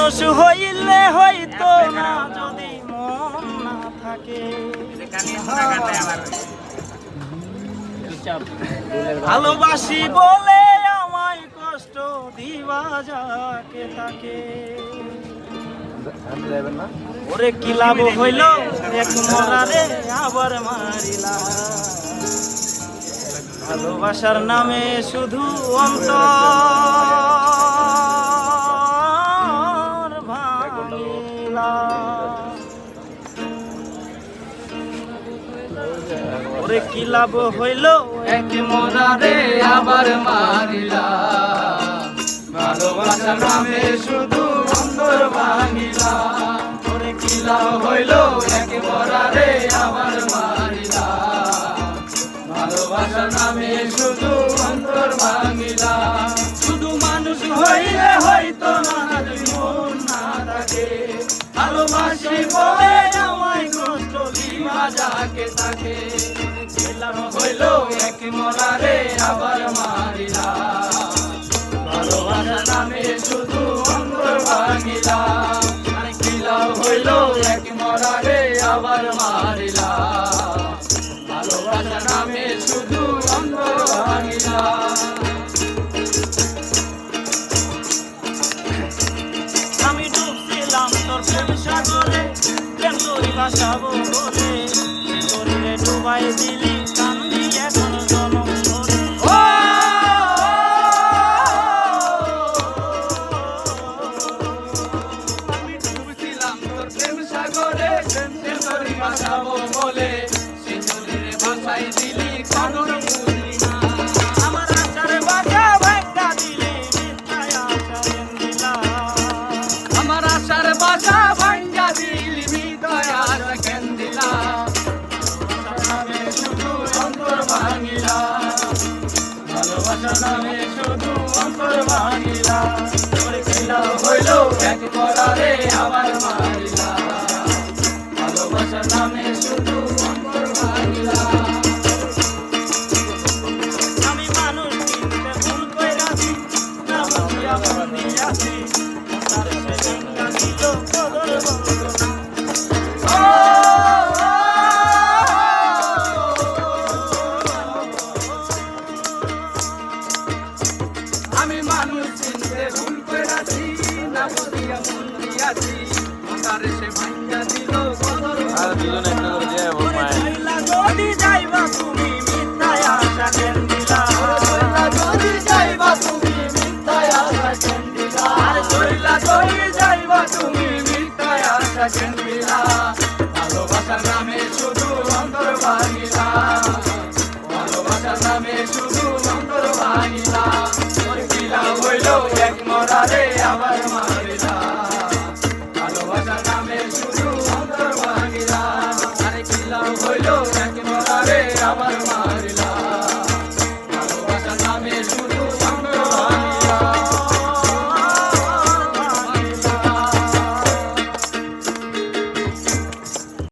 মানুষ হইলে হইতো না যদি মন না থাকে। ভালোবাসি বলে আমায় কষ্ট দিবা যাকে তাকে। ওরে কি লাভ হইল এক মরারে আবার মারিলা। ভালোবাসার নামে শুধু অন্তর ভাঙিলা। ওরে কি লাভ হইল এক মরারে আবার মারিলা। ভালোবাসার নামে শুধু অন্তর ভাঙিলা। ওরে কি লাভ হইল এক মরারে আবার মারিলা। ভালোবাসার নামে শুধু অন্তর ভাঙিলা। শুধু মানুষ হইলে হয়তো না যদি মন না থাকে। ভালোবাসি বলে আমায় কষ্ট দিবা যাকে তাকে। হইল এক মরারে আবার মারিলা। ভালোবাসার নামে শুধু অন্তর ভাঙিলা। কি লাভ হইল এক মরারে আবার মারিলা। ভালোবাসার নামে শুধু অন্তর ভাঙিলা। আমি ডুবছিলাম তোর প্রেম সাগরে, প্রেম তোরই ভাসাবো বলে শরীরে ডুবাই দিলি কান্দি এখন জনম ধরে। আমি ডুবছিলাম তোর প্রেম সাগরে, প্রেম তোরই ভাসাবো বলে শরীরে ভাসাই দিলি কানুন বুঝলি না। আমার আশার বাসা ভাঙ্গা দিলি মিথ্যায় আশা দিলা। আমার আশার বাসা ভাঙ্গা দিলি হৃদয় আশা কেন্দিলা। নামে শুধু অন্তর ভাঙিলা। ভালোবাসার নামে শুধু অন্তর ভাঙিলা। ওরে কি লাভ হইল এক মরারে আবার মারিলা। ভালোবাসার নামে শুধু অন্তর ভাঙিলা। আমি মানুষ চিনতে ভুল কইরাছি, না বুঝিয়া মন দিয়াছি। তার সে ভাঙ্গা দিল কদর বলতো না। আমি মানুষ চিনতে ভুল কইরাছি, না বুঝিয়া মন দিয়াছি। তার সে ভাঙ্গা দিল কদর ওরে চইলা যদি যাইবা তুমি মিথ্যায় আশা কেন দিলা। যদি যাইবা তুমি মিথ্যায় আশা কেন্দিলা। আর চইলা যদি যাইবা তুমি মিথ্যায় আশা কেন্দিলা। ভালোবাসার নামে শুধু অন্তর ভাঙিলা। ভালোবাসার নামে শুধু অন্তর ভাঙিলা। ওর কি লাভ হইল এক মরারে আবার মারিলা। ভালোবাসার নামে শুধু অন্তর ভাঙিলা। আরে কি লাভ হইল এক মরারে আবার মারিলা। ভালোবাসার নামে শুধু